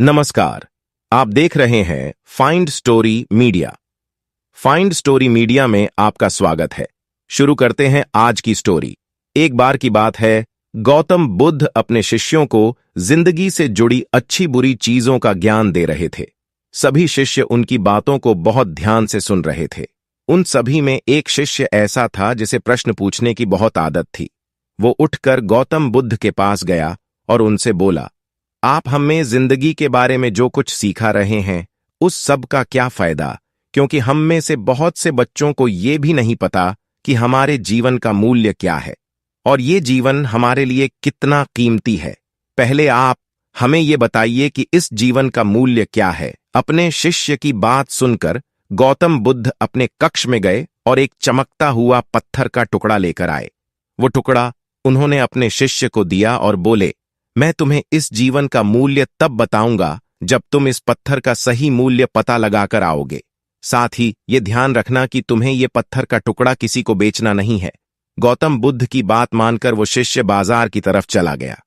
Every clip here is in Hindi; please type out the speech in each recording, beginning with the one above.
नमस्कार। आप देख रहे हैं find story media. Find story media में आपका स्वागत है। शुरू करते हैं आज की स्टोरी। एक बार की बात है, गौतम बुद्ध अपने शिष्यों को जिंदगी से जुड़ी अच्छी बुरी चीजों का ज्ञान दे रहे थे। सभी शिष्य उनकी बातों को बहुत ध्यान से सुन रहे थे। उन सभी में एक शिष्य ऐसा था जिसे प्रश्न पूछने की बहुत आदत थी। वो उठकर गौतम बुद्ध के पास गया और उनसे बोला, आप हमें जिंदगी के बारे में जो कुछ सिखा रहे हैं उस सब का क्या फायदा, क्योंकि हम में से बहुत से बच्चों को ये भी नहीं पता कि हमारे जीवन का मूल्य क्या है और ये जीवन हमारे लिए कितना कीमती है। पहले आप हमें ये बताइए कि इस जीवन का मूल्य क्या है। अपने शिष्य की बात सुनकर गौतम बुद्ध अपने कक्ष में गए और एक चमकता हुआ पत्थर का टुकड़ा लेकर आए। वो टुकड़ा उन्होंने अपने शिष्य को दिया और बोले, मैं तुम्हें इस जीवन का मूल्य तब बताऊंगा जब तुम इस पत्थर का सही मूल्य पता लगाकर आओगे। साथ ही ये ध्यान रखना कि तुम्हें ये पत्थर का टुकड़ा किसी को बेचना नहीं है। गौतम बुद्ध की बात मानकर वो शिष्य बाजार की तरफ चला गया।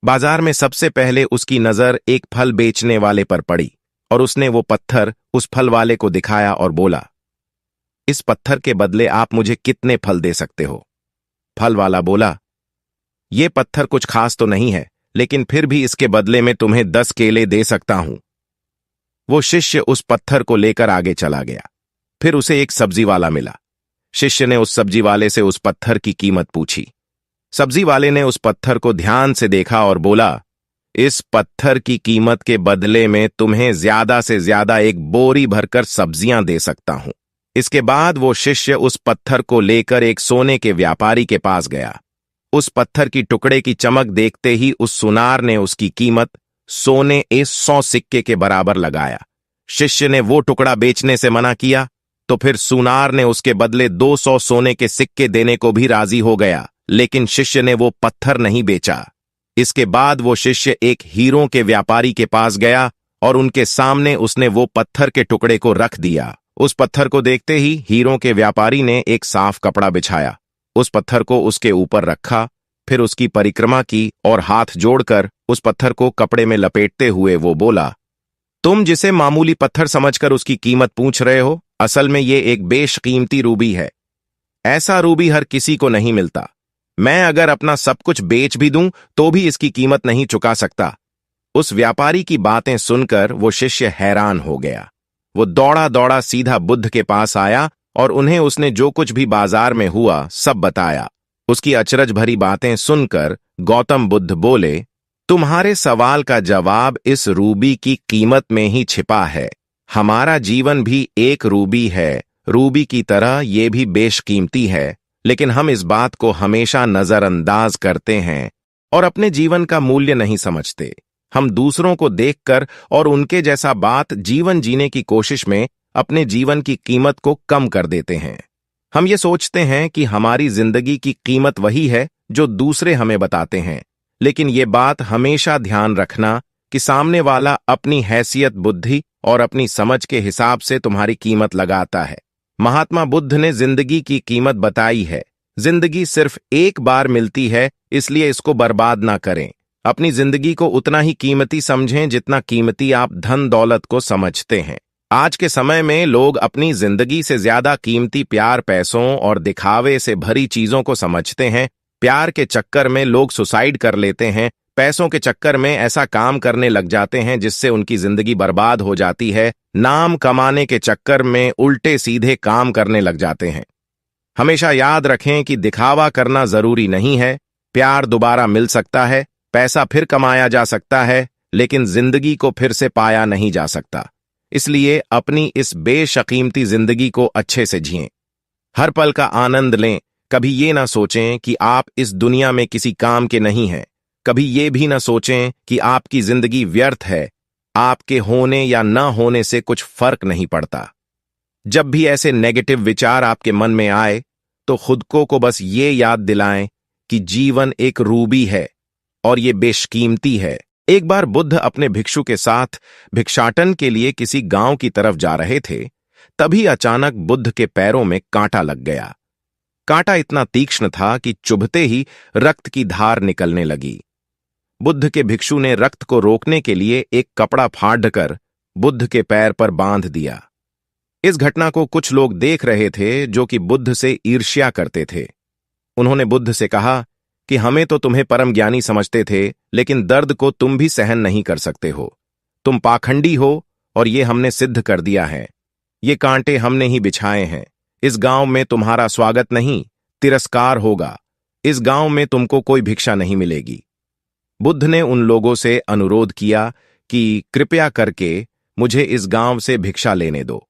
बाजार में सबसे पहले उसकी नजर एक फल बेचने वाले पर पड़ी और उसने वो पत्थर उस फल वाले को दिखाया और बोला, इस पत्थर के बदले आप मुझे कितने फल दे सकते हो? फल वाला बोला, ये पत्थर कुछ खास तो नहीं है, लेकिन फिर भी इसके बदले में तुम्हें 10 केले दे सकता हूं। वो शिष्य उस पत्थर को लेकर आगे चला गया। फिर उसे एक सब्जी वाला मिला। शिष्य ने उस सब्जी वाले से उस पत्थर की कीमत पूछी। सब्जी वाले ने उस पत्थर को ध्यान से देखा और बोला, इस पत्थर की कीमत के बदले में तुम्हें ज्यादा से ज्यादा एक बोरी भरकर सब्जियां दे सकता हूं। इसके बाद वो शिष्य उस पत्थर को लेकर एक सोने के व्यापारी के पास गया। उस पत्थर की टुकड़े की चमक देखते ही उस सुनार ने उसकी कीमत सोने 100 सिक्के के बराबर लगाया। शिष्य ने वो टुकड़ा बेचने से मना किया तो फिर सुनार ने उसके बदले 200 सोने के सिक्के देने को भी राजी हो गया, लेकिन शिष्य ने वो पत्थर नहीं बेचा। इसके बाद वो शिष्य एक हीरों के व्यापारी के पास गया और उनके सामने उसने वो पत्थर के टुकड़े को रख दिया। उस पत्थर को देखते ही हीरों के व्यापारी ने एक साफ कपड़ा बिछाया, उस पत्थर को उसके ऊपर रखा, फिर उसकी परिक्रमा की और हाथ जोड़कर उस पत्थर को कपड़े में लपेटते हुए वो बोला, तुम जिसे मामूली पत्थर समझकर उसकी कीमत पूछ रहे हो, असल में ये एक बेशकीमती रूबी है। ऐसा रूबी हर किसी को नहीं मिलता। मैं अगर अपना सब कुछ बेच भी दूं तो भी इसकी कीमत नहीं चुका सकता। उस व्यापारी की बातें सुनकर वो शिष्य हैरान हो गया। वो दौड़ा दौड़ा सीधा बुद्ध के पास आया और उन्हें उसने जो कुछ भी बाजार में हुआ सब बताया। उसकी अचरज भरी बातें सुनकर गौतम बुद्ध बोले, तुम्हारे सवाल का जवाब इस रूबी की कीमत में ही छिपा है। हमारा जीवन भी एक रूबी है। रूबी की तरह ये भी बेशकीमती है, लेकिन हम इस बात को हमेशा नजरअंदाज करते हैं और अपने जीवन का मूल्य नहीं समझते। हम दूसरों को देखकर और उनके जैसा बात जीवन जीने की कोशिश में अपने जीवन की कीमत को कम कर देते हैं। हम ये सोचते हैं कि हमारी जिंदगी की कीमत वही है जो दूसरे हमें बताते हैं, लेकिन ये बात हमेशा ध्यान रखना कि सामने वाला अपनी हैसियत, बुद्धि और अपनी समझ के हिसाब से तुम्हारी कीमत लगाता है। महात्मा बुद्ध ने जिंदगी की कीमत बताई है। जिंदगी सिर्फ एक बार मिलती है, इसलिए इसको बर्बाद ना करें। अपनी जिंदगी को उतना ही कीमती समझें जितना कीमती आप धन दौलत को समझते हैं। आज के समय में लोग अपनी जिंदगी से ज्यादा कीमती प्यार, पैसों और दिखावे से भरी चीजों को समझते हैं। प्यार के चक्कर में लोग सुसाइड कर लेते हैं। पैसों के चक्कर में ऐसा काम करने लग जाते हैं जिससे उनकी जिंदगी बर्बाद हो जाती है। नाम कमाने के चक्कर में उल्टे सीधे काम करने लग जाते हैं। हमेशा याद रखें कि दिखावा करना जरूरी नहीं है। प्यार दोबारा मिल सकता है, पैसा फिर कमाया जा सकता है, लेकिन जिंदगी को फिर से पाया नहीं जा सकता। इसलिए अपनी इस बेशकीमती जिंदगी को अच्छे से जिएं। हर पल का आनंद लें। कभी ये ना सोचें कि आप इस दुनिया में किसी काम के नहीं हैं। कभी ये भी ना सोचें कि आपकी जिंदगी व्यर्थ है। आपके होने या न होने से कुछ फर्क नहीं पड़ता। जब भी ऐसे नेगेटिव विचार आपके मन में आए तो खुद को बस ये याद दिलाएं कि जीवन एक रूबी है और ये बेशकीमती है। एक बार बुद्ध अपने भिक्षु के साथ भिक्षाटन के लिए किसी गांव की तरफ जा रहे थे। तभी अचानक बुद्ध के पैरों में कांटा लग गया। कांटा इतना तीक्ष्ण था कि चुभते ही रक्त की धार निकलने लगी। बुद्ध के भिक्षु ने रक्त को रोकने के लिए एक कपड़ा फाड़कर बुद्ध के पैर पर बांध दिया। इस घटना को कुछ लोग देख रहे थे जो कि बुद्ध से ईर्ष्या करते थे। उन्होंने बुद्ध से कहा कि हमें तो तुम्हें परम ज्ञानी समझते थे, लेकिन दर्द को तुम भी सहन नहीं कर सकते हो। तुम पाखंडी हो और ये हमने सिद्ध कर दिया है। ये कांटे हमने ही बिछाए हैं। इस गांव में तुम्हारा स्वागत नहीं, तिरस्कार होगा। इस गांव में तुमको कोई भिक्षा नहीं मिलेगी। बुद्ध ने उन लोगों से अनुरोध किया कि कृपया करके मुझे इस गांव से भिक्षा लेने दो।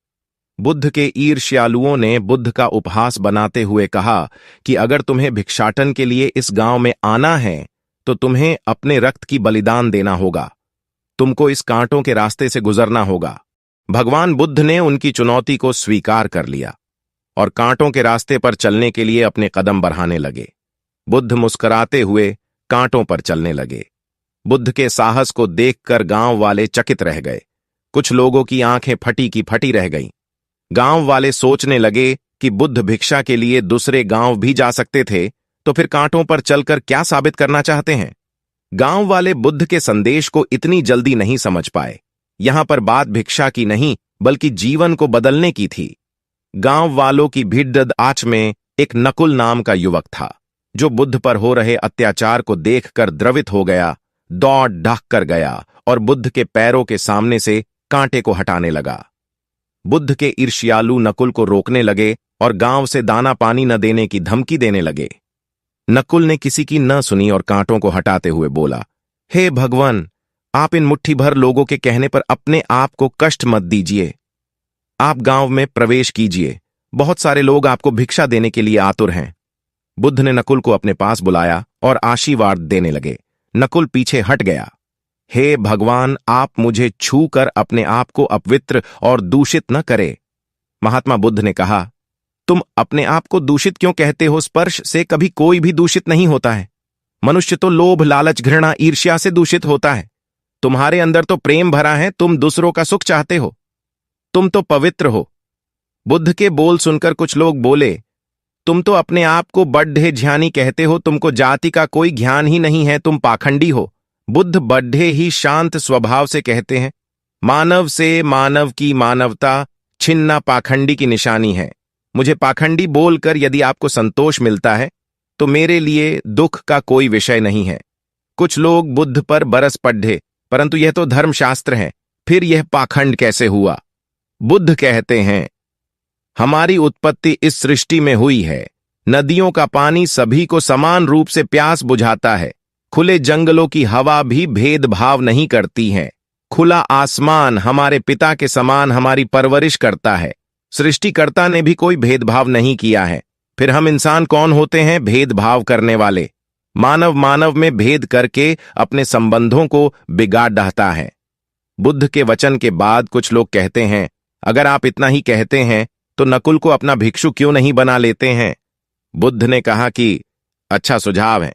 बुद्ध के ईर्ष्यालुओं ने बुद्ध का उपहास बनाते हुए कहा कि अगर तुम्हें भिक्षाटन के लिए इस गांव में आना है तो तुम्हें अपने रक्त की बलिदान देना होगा। तुमको इस कांटों के रास्ते से गुजरना होगा। भगवान बुद्ध ने उनकी चुनौती को स्वीकार कर लिया और कांटों के रास्ते पर चलने के लिए अपने कदम बढ़ाने लगे। बुद्ध मुस्कुराते हुए कांटों पर चलने लगे। बुद्ध के साहस को देखकर गांव वाले चकित रह गए। कुछ लोगों की आंखें फटी की फटी रह गईं। गांव वाले सोचने लगे कि बुद्ध भिक्षा के लिए दूसरे गांव भी जा सकते थे, तो फिर कांटों पर चलकर क्या साबित करना चाहते हैं। गांव वाले बुद्ध के संदेश को इतनी जल्दी नहीं समझ पाए। यहां पर बात भिक्षा की नहीं बल्कि जीवन को बदलने की थी। गांव वालों की भिड़ंत आंच में एक नकुल नाम का युवक था, जो बुद्ध पर हो रहे अत्याचार को देखकर द्रवित हो गया, दौड़ ढाक कर गया और बुद्ध के पैरों के सामने से कांटे को हटाने लगा। बुद्ध के ईर्ष्यालु नकुल को रोकने लगे और गांव से दाना पानी न देने की धमकी देने लगे। नकुल ने किसी की न सुनी और कांटों को हटाते हुए बोला, हे भगवान, आप इन मुट्ठी भर लोगों के कहने पर अपने आप को कष्ट मत दीजिए। आप गांव में प्रवेश कीजिए। बहुत सारे लोग आपको भिक्षा देने के लिए आतुर हैं। बुद्ध ने नकुल को अपने पास बुलाया और आशीर्वाद देने लगे। नकुल पीछे हट गया। हे भगवान, आप मुझे छूकर अपने आप को अपवित्र और दूषित न करे। महात्मा बुद्ध ने कहा, तुम अपने आप को दूषित क्यों कहते हो? स्पर्श से कभी कोई भी दूषित नहीं होता है। मनुष्य तो लोभ, लालच, घृणा, ईर्ष्या से दूषित होता है। तुम्हारे अंदर तो प्रेम भरा है। तुम दूसरों का सुख चाहते हो। तुम तो पवित्र हो। बुद्ध के बोल सुनकर कुछ लोग बोले, तुम तो अपने आप को बड्ढे ज्ञानी कहते हो। तुमको जाति का कोई ज्ञान ही नहीं है। तुम पाखंडी हो। बुद्ध बड्ढे ही शांत स्वभाव से कहते हैं, मानव से मानव की मानवता छिन्ना पाखंडी की निशानी है। मुझे पाखंडी बोलकर यदि आपको संतोष मिलता है तो मेरे लिए दुख का कोई विषय नहीं है। कुछ लोग बुद्ध पर बरस पढ़े, परंतु यह तो धर्मशास्त्र है, फिर यह पाखंड कैसे हुआ? बुद्ध कहते हैं, हमारी उत्पत्ति इस सृष्टि में हुई है। नदियों का पानी सभी को समान रूप से प्यास बुझाता है। खुले जंगलों की हवा भी भेदभाव नहीं करती है। खुला आसमान हमारे पिता के समान हमारी परवरिश करता है। सृष्टिकर्ता ने भी कोई भेदभाव नहीं किया है। फिर हम इंसान कौन होते हैं भेदभाव करने वाले? मानव मानव में भेद करके अपने संबंधों को बिगाड़ डालता है। बुद्ध के वचन के बाद कुछ लोग कहते हैं, अगर आप इतना ही कहते हैं तो नकुल को अपना भिक्षु क्यों नहीं बना लेते हैं? बुद्ध ने कहा कि अच्छा सुझाव है।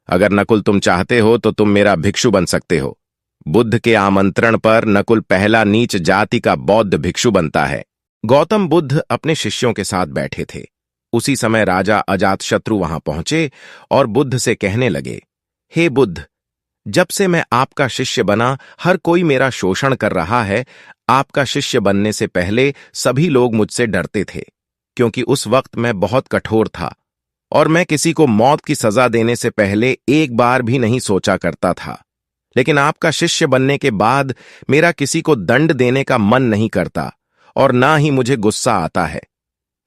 अगर नकुल तुम चाहते हो तो तुम मेरा भिक्षु बन सकते हो। बुद्ध के आमंत्रण पर नकुल पहला नीच जाति का बौद्ध भिक्षु बनता है। गौतम बुद्ध अपने शिष्यों के साथ बैठे थे। उसी समय राजा अजातशत्रु वहां पहुंचे और बुद्ध से कहने लगे, हे बुद्ध, जब से मैं आपका शिष्य बना हर कोई मेरा शोषण कर रहा है। आपका शिष्य बनने से पहले सभी लोग मुझसे डरते थे, क्योंकि उस वक्त मैं बहुत कठोर था और मैं किसी को मौत की सजा देने से पहले एक बार भी नहीं सोचा करता था। लेकिन आपका शिष्य बनने के बाद मेरा किसी को दंड देने का मन नहीं करता और ना ही मुझे गुस्सा आता है।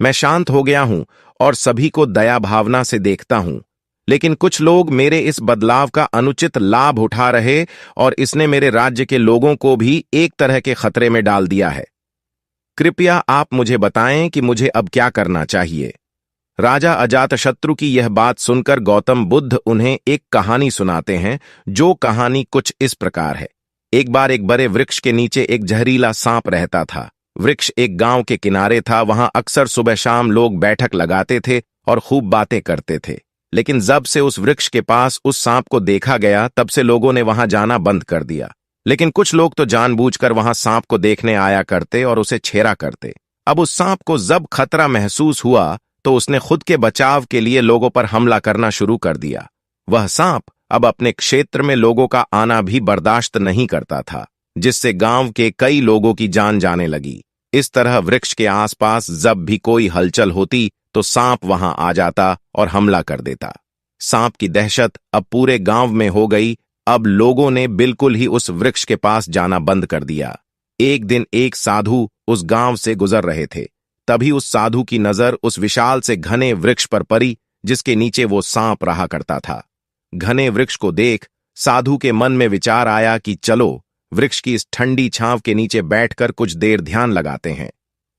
मैं शांत हो गया हूं और सभी को दया भावना से देखता हूं। लेकिन कुछ लोग मेरे इस बदलाव का अनुचित लाभ उठा रहे और इसने मेरे राज्य के लोगों को भी एक तरह के खतरे में डाल दिया है। कृपया आप मुझे बताएं कि मुझे अब क्या करना चाहिए। राजा अजातशत्रु की यह बात सुनकर गौतम बुद्ध उन्हें एक कहानी सुनाते हैं, जो कहानी कुछ इस प्रकार है। एक बार एक बड़े वृक्ष के नीचे एक जहरीला सांप रहता था। वृक्ष एक गांव के किनारे था। वहां अक्सर सुबह शाम लोग बैठक लगाते थे और खूब बातें करते थे। लेकिन जब से उस वृक्ष के पास उस सांप को देखा गया, तब से लोगों ने वहां जाना बंद कर दिया। लेकिन कुछ लोग तो जानबूझकर वहां सांप को देखने आया करते और उसे छेड़ा करते। अब उस सांप को जब खतरा महसूस हुआ तो उसने खुद के बचाव के लिए लोगों पर हमला करना शुरू कर दिया। वह सांप अब अपने क्षेत्र में लोगों का आना भी बर्दाश्त नहीं करता था, जिससे गांव के कई लोगों की जान जाने लगी। इस तरह वृक्ष के आसपास जब भी कोई हलचल होती तो सांप वहां आ जाता और हमला कर देता। सांप की दहशत अब पूरे गांव में हो गई। अब लोगों ने बिल्कुल ही उस वृक्ष के पास जाना बंद कर दिया। एक दिन एक साधु उस गांव से गुजर रहे थे। तभी उस साधु की नजर उस विशाल से घने वृक्ष पर पड़ी, जिसके नीचे वो सांप रहा करता था। घने वृक्ष को देख साधु के मन में विचार आया कि चलो वृक्ष की इस ठंडी छांव के नीचे बैठकर कुछ देर ध्यान लगाते हैं।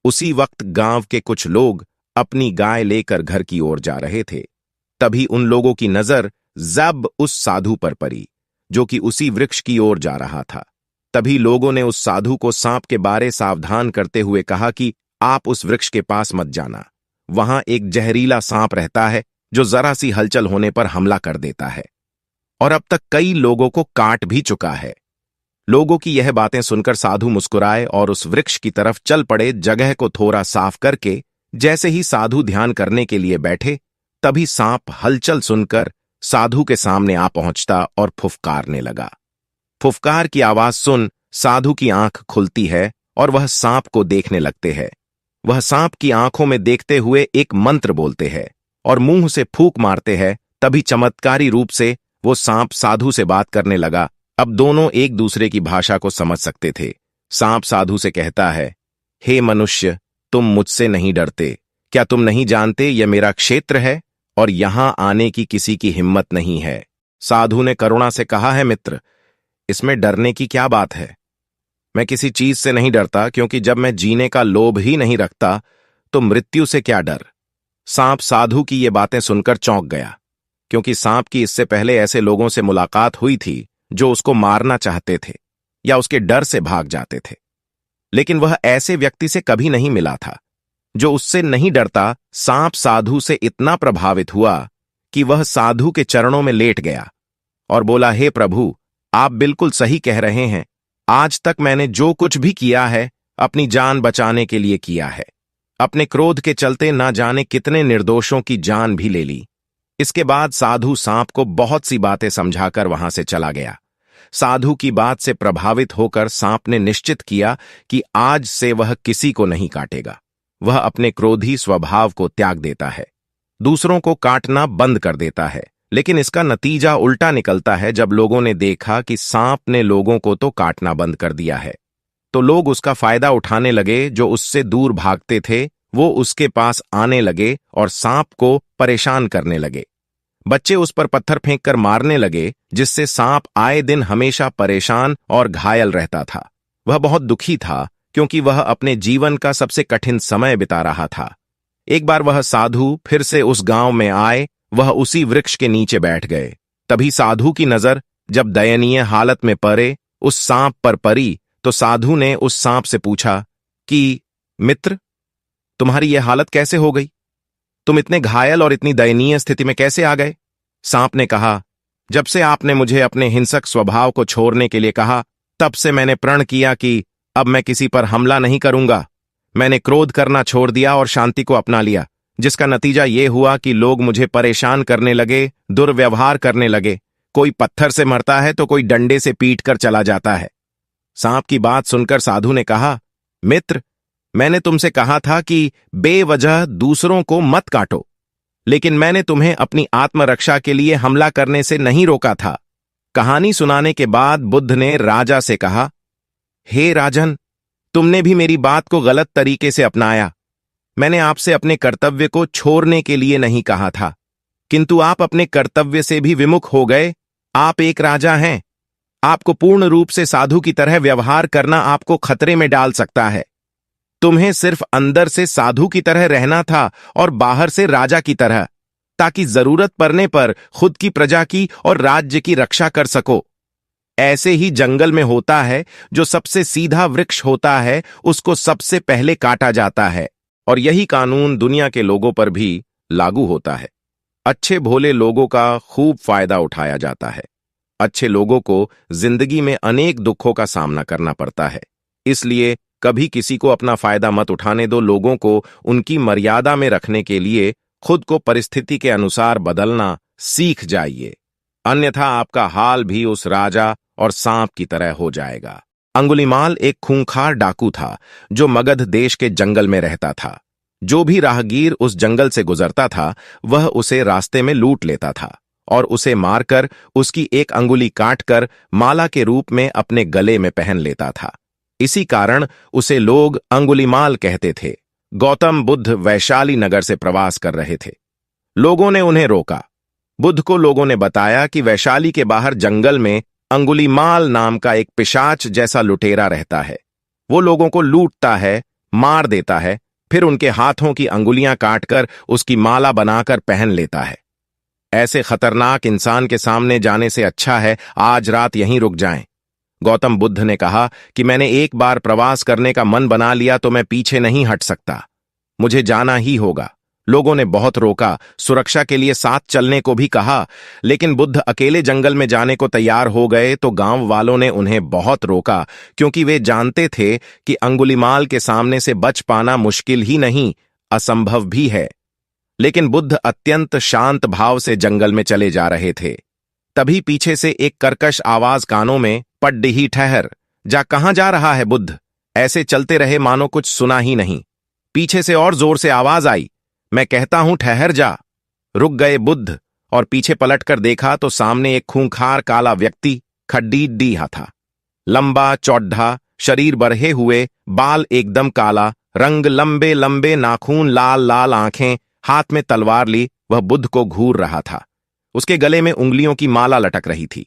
उसी वक्त गांव के कुछ लोग अपनी गाय लेकर घर की ओर जा रहे थे। तभी उन लोगों की नजर जब उस साधु पर पड़ी, जो कि उसी वृक्ष की ओर जा रहा था। तभी लोगों ने उस साधु को सांप के बारे सावधान करते हुए कहा कि आप उस वृक्ष के पास मत जाना। वहां एक जहरीला सांप रहता है जो जरा सी हलचल होने पर हमला कर देता है और अब तक कई लोगों को काट भी चुका है। लोगों की यह बातें सुनकर साधु मुस्कुराए और उस वृक्ष की तरफ चल पड़े। जगह को थोड़ा साफ करके जैसे ही साधु ध्यान करने के लिए बैठे, तभी सांप हलचल सुनकर साधु के सामने आ पहुंचता और फुफकारने लगा। फुफकार की आवाज सुन साधु की आंख खुलती है और वह सांप को देखने लगते हैं। वह सांप की आंखों में देखते हुए एक मंत्र बोलते हैं और मुंह से फूंक मारते हैं। तभी चमत्कारी रूप से वो सांप साधु से बात करने लगा। अब दोनों एक दूसरे की भाषा को समझ सकते थे। सांप साधु से कहता है, हे मनुष्य, तुम मुझसे नहीं डरते? क्या तुम नहीं जानते यह मेरा क्षेत्र है और यहां आने की किसी की हिम्मत नहीं है? साधु ने करुणा से कहा है, मित्र, इसमें डरने की क्या बात है? मैं किसी चीज से नहीं डरता, क्योंकि जब मैं जीने का लोभ ही नहीं रखता तो मृत्यु से क्या डर? सांप साधु की ये बातें सुनकर चौंक गया, क्योंकि सांप की इससे पहले ऐसे लोगों से मुलाकात हुई थी जो उसको मारना चाहते थे या उसके डर से भाग जाते थे, लेकिन वह ऐसे व्यक्ति से कभी नहीं मिला था जो उससे नहीं डरता। सांप साधु से इतना प्रभावित हुआ कि वह साधु के चरणों में लेट गया और बोला, हे प्रभु, आप बिल्कुल सही कह रहे हैं। आज तक मैंने जो कुछ भी किया है अपनी जान बचाने के लिए किया है। अपने क्रोध के चलते ना जाने कितने निर्दोषों की जान भी ले ली। इसके बाद साधु सांप को बहुत सी बातें समझाकर वहां से चला गया। साधु की बात से प्रभावित होकर सांप ने निश्चित किया कि आज से वह किसी को नहीं काटेगा। वह अपने क्रोधी स्वभाव को त्याग देता है, दूसरों को काटना बंद कर देता है। लेकिन इसका नतीजा उल्टा निकलता है। जब लोगों ने देखा कि सांप ने लोगों को तो काटना बंद कर दिया है, तो लोग उसका फायदा उठाने लगे। जो उससे दूर भागते थे वो उसके पास आने लगे और सांप को परेशान करने लगे। बच्चे उस पर पत्थर फेंककर मारने लगे, जिससे सांप आए दिन हमेशा परेशान और घायल रहता था। वह बहुत दुखी था, क्योंकि वह अपने जीवन का सबसे कठिन समय बिता रहा था। एक बार वह साधु फिर से उस गांव में आए। वह उसी वृक्ष के नीचे बैठ गए। तभी साधु की नजर जब दयनीय हालत में पड़े उस सांप पर पड़ी, तो साधु ने उस सांप से पूछा कि मित्र, तुम्हारी यह हालत कैसे हो गई? तुम इतने घायल और इतनी दयनीय स्थिति में कैसे आ गए? सांप ने कहा, जब से आपने मुझे अपने हिंसक स्वभाव को छोड़ने के लिए कहा, तब से मैंने प्रण किया कि अब मैं किसी पर हमला नहीं करूंगा। मैंने क्रोध करना छोड़ दिया और शांति को अपना लिया, जिसका नतीजा ये हुआ कि लोग मुझे परेशान करने लगे, दुर्व्यवहार करने लगे। कोई पत्थर से मरता है तो कोई डंडे से पीट कर चला जाता है। सांप की बात सुनकर साधु ने कहा, मित्र, मैंने तुमसे कहा था कि बेवजह दूसरों को मत काटो, लेकिन मैंने तुम्हें अपनी आत्मरक्षा के लिए हमला करने से नहीं रोका था। कहानी सुनाने के बाद बुद्ध ने राजा से कहा, हे राजन, तुमने भी मेरी बात को गलत तरीके से अपनाया। मैंने आपसे अपने कर्तव्य को छोड़ने के लिए नहीं कहा था, किंतु आप अपने कर्तव्य से भी विमुख हो गए। आप एक राजा हैं। आपको पूर्ण रूप से साधु की तरह व्यवहार करना आपको खतरे में डाल सकता है। तुम्हें सिर्फ अंदर से साधु की तरह रहना था और बाहर से राजा की तरह, ताकि जरूरत पड़ने पर खुद की प्रजा की और राज्य की रक्षा कर सको। ऐसे ही जंगल में होता है, जो सबसे सीधा वृक्ष होता है उसको सबसे पहले काटा जाता है। और यही कानून दुनिया के लोगों पर भी लागू होता है। अच्छे भोले लोगों का खूब फायदा उठाया जाता है। अच्छे लोगों को जिंदगी में अनेक दुखों का सामना करना पड़ता है, इसलिए कभी किसी को अपना फायदा मत उठाने दो। लोगों को उनकी मर्यादा में रखने के लिए खुद को परिस्थिति के अनुसार बदलना सीख जाइए। अन्यथा आपका हाल भी उस राजा और सांप की तरह हो जाएगा। अंगुलीमाल एक खूंखार डाकू था जो मगध देश के जंगल में रहता था। जो भी राहगीर उस जंगल से गुजरता था वह उसे रास्ते में लूट लेता था और उसे मारकर उसकी एक अंगुली काटकर माला के रूप में अपने गले में पहन लेता था। इसी कारण उसे लोग अंगुलीमाल कहते थे। गौतम बुद्ध वैशाली नगर से प्रवास कर रहे थे। लोगों ने उन्हें रोका। बुद्ध को लोगों ने बताया कि वैशाली के बाहर जंगल में अंगुलीमाल नाम का एक पिशाच जैसा लुटेरा रहता है। वो लोगों को लूटता है, मार देता है, फिर उनके हाथों की अंगुलियां काटकर उसकी माला बनाकर पहन लेता है। ऐसे खतरनाक इंसान के सामने जाने से अच्छा है आज रात यहीं रुक जाएं। गौतम बुद्ध ने कहा कि मैंने एक बार प्रवास करने का मन बना लिया तो मैं पीछे नहीं हट सकता। मुझे जाना ही होगा। लोगों ने बहुत रोका, सुरक्षा के लिए साथ चलने को भी कहा, लेकिन बुद्ध अकेले जंगल में जाने को तैयार हो गए तो गांव वालों ने उन्हें बहुत रोका, क्योंकि वे जानते थे कि अंगुलीमाल के सामने से बच पाना मुश्किल ही नहीं, असंभव भी है। लेकिन बुद्ध अत्यंत शांत भाव से जंगल में चले जा रहे थे। तभी पीछे से एक कर्कश आवाज कानों में पड्डी, ठहर जा, कहां जा रहा है बुद्ध? ऐसे चलते रहे मानो कुछ सुना ही नहीं। पीछे से और जोर से आवाज आई, मैं कहता हूं ठहर जा। रुक गए बुद्ध और पीछे पलटकर देखा तो सामने एक खूंखार काला व्यक्ति खड्डी था। लंबा चौड़ा शरीर, बरहे हुए बाल, एकदम काला रंग, लंबे लंबे नाखून, लाल लाल आंखें, हाथ में तलवार ली वह बुद्ध को घूर रहा था। उसके गले में उंगलियों की माला लटक रही थी।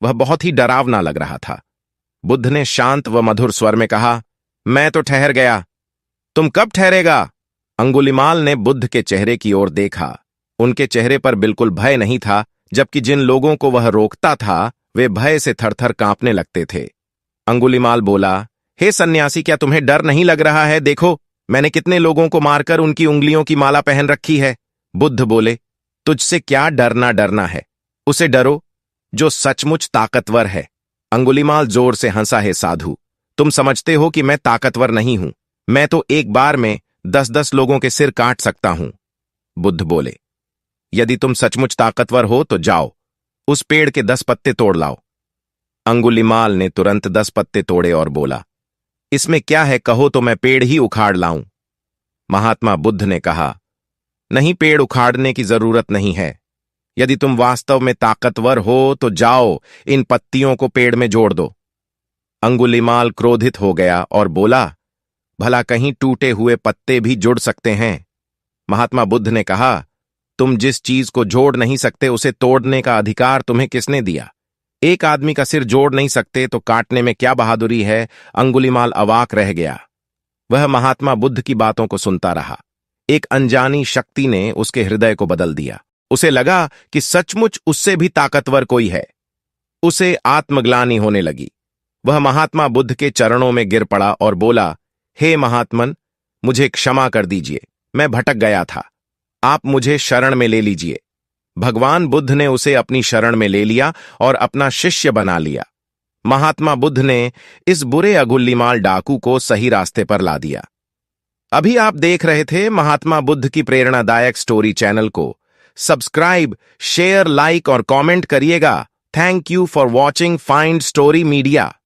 वह बहुत ही डरावना लग रहा था। बुद्ध ने शांत व मधुर स्वर में कहा, मैं तो ठहर गया, तुम कब ठहरेगा? अंगुलीमाल ने बुद्ध के चेहरे की ओर देखा। उनके चेहरे पर बिल्कुल भय नहीं था, जबकि जिन लोगों को वह रोकता था वे भय से थरथर कांपने लगते थे। अंगुलीमाल बोला, हे सन्यासी, क्या तुम्हें डर नहीं लग रहा है? देखो, मैंने कितने लोगों को मारकर उनकी उंगलियों की माला पहन रखी है। बुद्ध बोले, तुझसे क्या डरना है? उसे डरो जो सचमुच ताकतवर है। अंगुलीमाल जोर से हंसा, है साधु, तुम समझते हो कि मैं ताकतवर नहीं हूं। मैं तो एक बार में 10-10 लोगों के सिर काट सकता हूं। बुद्ध बोले, यदि तुम सचमुच ताकतवर हो तो जाओ, उस पेड़ के 10 पत्ते तोड़ लाओ। अंगुलीमाल ने तुरंत 10 पत्ते तोड़े और बोला, इसमें क्या है, कहो तो मैं पेड़ ही उखाड़ लाऊं। महात्मा बुद्ध ने कहा, नहीं, पेड़ उखाड़ने की जरूरत नहीं है। यदि तुम वास्तव में ताकतवर हो तो जाओ, इन पत्तियों को पेड़ में जोड़ दो। अंगुलीमाल क्रोधित हो गया और बोला, भला कहीं टूटे हुए पत्ते भी जुड़ सकते हैं? महात्मा बुद्ध ने कहा, तुम जिस चीज को जोड़ नहीं सकते उसे तोड़ने का अधिकार तुम्हें किसने दिया? एक आदमी का सिर जोड़ नहीं सकते तो काटने में क्या बहादुरी है? अंगुलीमाल अवाक रह गया। वह महात्मा बुद्ध की बातों को सुनता रहा। एक अनजानी शक्ति ने उसके हृदय को बदल दिया। उसे लगा कि सचमुच उससे भी ताकतवर कोई है। उसे आत्मग्लानि होने लगी। वह महात्मा बुद्ध के चरणों में गिर पड़ा और बोला, हे महात्मन, मुझे क्षमा कर दीजिए, मैं भटक गया था। आप मुझे शरण में ले लीजिए। भगवान बुद्ध ने उसे अपनी शरण में ले लिया और अपना शिष्य बना लिया। महात्मा बुद्ध ने इस बुरे अंगुलीमाल डाकू को सही रास्ते पर ला दिया। अभी आप देख रहे थे महात्मा बुद्ध की प्रेरणादायक स्टोरी। चैनल को सब्सक्राइब, शेयर, लाइक और कमेंट करिएगा। Thank you for watching find story media.